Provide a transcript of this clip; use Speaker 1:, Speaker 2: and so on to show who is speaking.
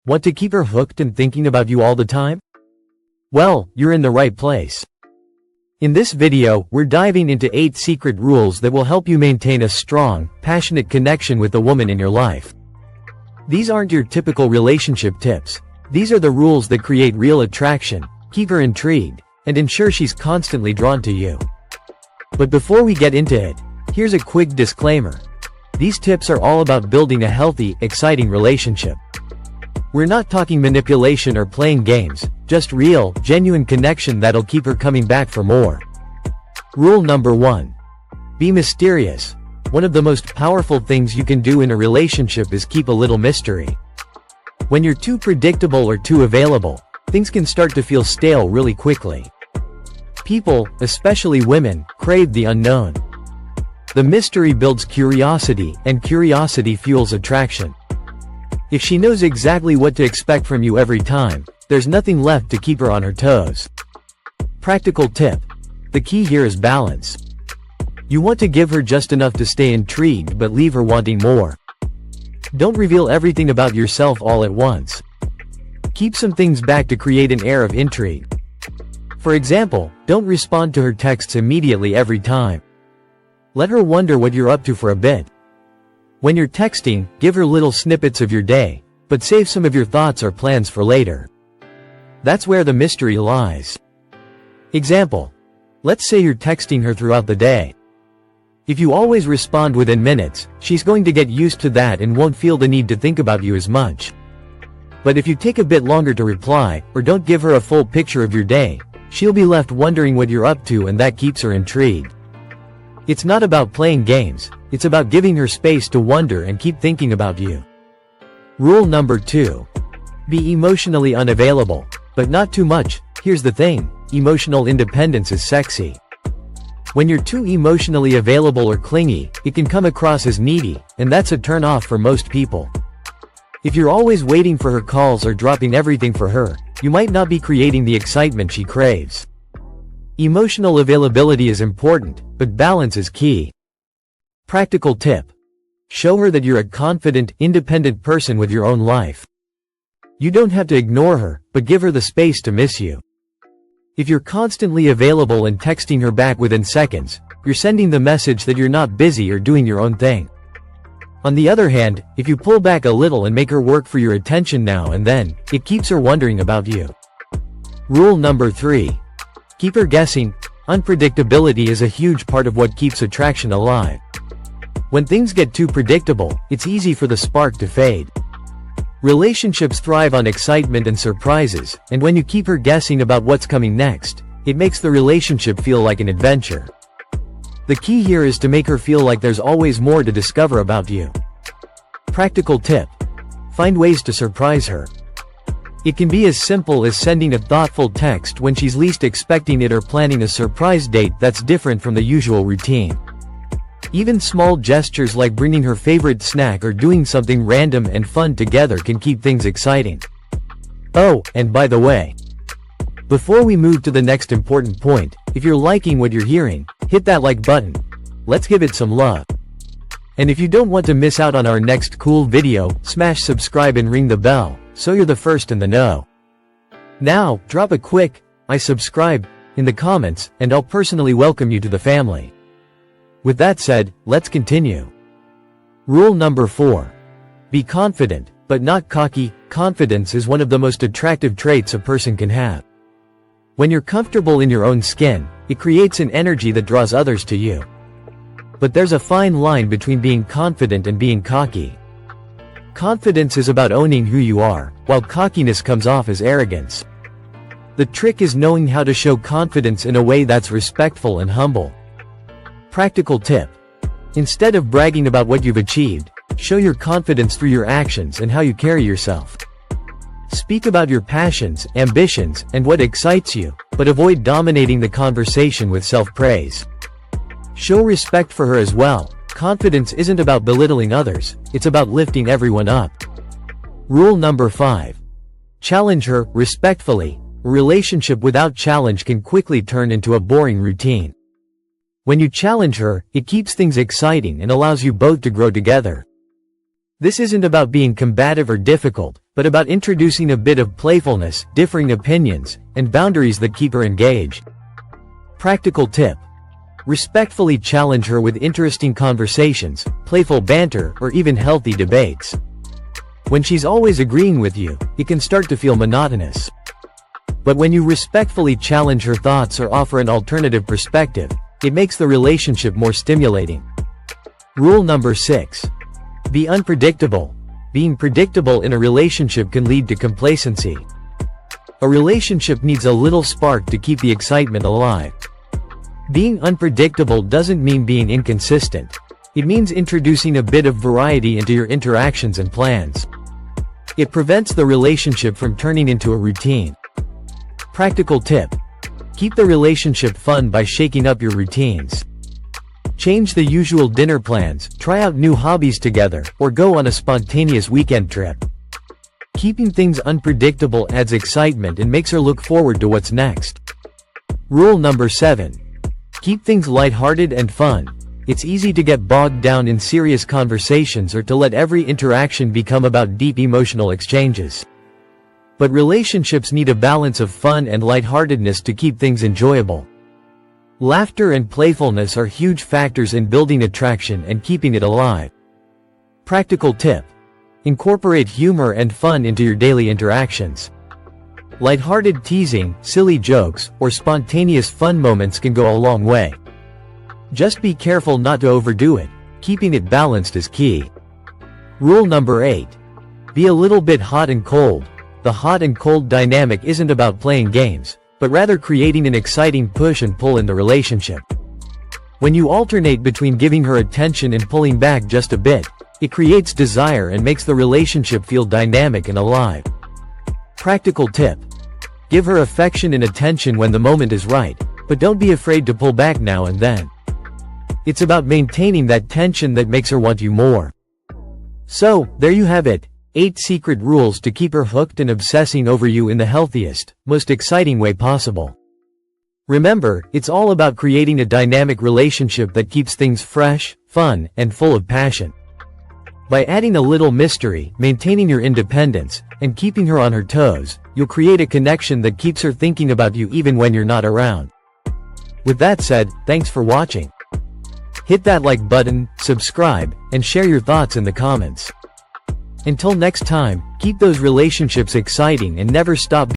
Speaker 1: Want to keep her hooked and thinking about you all the time? Well, you're in the right place. In this video, we're diving into 8 secret rules that will help you maintain a strong, passionate connection with the woman in your life. These aren't your typical relationship tips. These are the rules that create real attraction, keep her intrigued, and ensure she's constantly drawn to you. But before we get into it, here's a quick disclaimer. These tips are all about building a healthy, exciting relationship. We're not talking manipulation or playing games, just real, genuine connection that'll keep her coming back for more. Rule number 1. Be mysterious. One of the most powerful things you can do in a relationship is keep a little mystery. When you're too predictable or too available, things can start to feel stale really quickly. People, especially women, crave the unknown. The mystery builds curiosity, and curiosity fuels attraction. If she knows exactly what to expect from you every time, there's nothing left to keep her on her toes. Practical tip. The key here is balance. You want to give her just enough to stay intrigued but leave her wanting more. Don't reveal everything about yourself all at once. Keep some things back to create an air of intrigue. For example, don't respond to her texts immediately every time. Let her wonder what you're up to for a bit. When you're texting, give her little snippets of your day, but save some of your thoughts or plans for later. That's where the mystery lies. Example. Let's say you're texting her throughout the day. If you always respond within minutes, she's going to get used to that and won't feel the need to think about you as much. But if you take a bit longer to reply, or don't give her a full picture of your day, she'll be left wondering what you're up to, and that keeps her intrigued. It's not about playing games, it's about giving her space to wonder and keep thinking about you. Rule number 2. Be emotionally unavailable, but not too much. Here's the thing, emotional independence is sexy. When you're too emotionally available or clingy, it can come across as needy, and that's a turn off for most people. If you're always waiting for her calls or dropping everything for her, you might not be creating the excitement she craves. Emotional availability is important, but balance is key. Practical tip. Show her that you're a confident, independent person with your own life. You don't have to ignore her, but give her the space to miss you. If you're constantly available and texting her back within seconds, you're sending the message that you're not busy or doing your own thing. On the other hand, if you pull back a little and make her work for your attention now and then, it keeps her wondering about you. Rule number 3. Keep her guessing. Unpredictability is a huge part of what keeps attraction alive. When things get too predictable, it's easy for the spark to fade. Relationships thrive on excitement and surprises, and when you keep her guessing about what's coming next, it makes the relationship feel like an adventure. The key here is to make her feel like there's always more to discover about you. Practical tip. Find ways to surprise her. It can be as simple as sending a thoughtful text when she's least expecting it, or planning a surprise date that's different from the usual routine. Even small gestures like bringing her favorite snack or doing something random and fun together can keep things exciting. Oh, and by the way, before we move to the next important point, if you're liking what you're hearing, hit that like button. Let's give it some love. And if you don't want to miss out on our next cool video, smash subscribe and ring the bell, so you're the first in the know. Now, drop a quick "I subscribe" in the comments, and I'll personally welcome you to the family. With that said, let's continue. Rule number 4. Be confident, but not cocky. Confidence is one of the most attractive traits a person can have. When you're comfortable in your own skin, it creates an energy that draws others to you. But there's a fine line between being confident and being cocky. Confidence is about owning who you are, while cockiness comes off as arrogance. The trick is knowing how to show confidence in a way that's respectful and humble. Practical tip. Instead of bragging about what you've achieved, show your confidence through your actions and how you carry yourself. Speak about your passions, ambitions, and what excites you, but avoid dominating the conversation with self-praise. Show respect for her as well. Confidence isn't about belittling others, it's about lifting everyone up. Rule number 5. Challenge her respectfully. A relationship without challenge can quickly turn into a boring routine. When you challenge her, it keeps things exciting and allows you both to grow together. This isn't about being combative or difficult, but about introducing a bit of playfulness, differing opinions, and boundaries that keep her engaged. Practical tip: respectfully challenge her with interesting conversations, playful banter, or even healthy debates. When she's always agreeing with you, it can start to feel monotonous. But when you respectfully challenge her thoughts or offer an alternative perspective, it makes the relationship more stimulating. Rule number 6. Be unpredictable. Being predictable in a relationship can lead to complacency. A relationship needs a little spark to keep the excitement alive. Being unpredictable doesn't mean being inconsistent. It means introducing a bit of variety into your interactions and plans. It prevents the relationship from turning into a routine. Practical tip: keep the relationship fun by shaking up your routines. Change the usual dinner plans, try out new hobbies together, or go on a spontaneous weekend trip. Keeping things unpredictable adds excitement and makes her look forward to what's next. Rule number 7. Keep things lighthearted and fun. It's easy to get bogged down in serious conversations or to let every interaction become about deep emotional exchanges. But relationships need a balance of fun and lightheartedness to keep things enjoyable. Laughter and playfulness are huge factors in building attraction and keeping it alive. Practical tip: incorporate humor and fun into your daily interactions. Lighthearted teasing, silly jokes, or spontaneous fun moments can go a long way. Just be careful not to overdo it. Keeping it balanced is key. Rule number 8. Be a little bit hot and cold. The hot and cold dynamic isn't about playing games, but rather creating an exciting push and pull in the relationship. When you alternate between giving her attention and pulling back just a bit, it creates desire and makes the relationship feel dynamic and alive. Practical tip: give her affection and attention when the moment is right, but don't be afraid to pull back now and then. It's about maintaining that tension that makes her want you more. So, there you have it. 8 secret rules to keep her hooked and obsessing over you in the healthiest, most exciting way possible. Remember, it's all about creating a dynamic relationship that keeps things fresh, fun, and full of passion. By adding a little mystery, maintaining your independence, and keeping her on her toes, you'll create a connection that keeps her thinking about you even when you're not around. With that said, thanks for watching. Hit that like button, subscribe, and share your thoughts in the comments. Until next time, keep those relationships exciting and never stop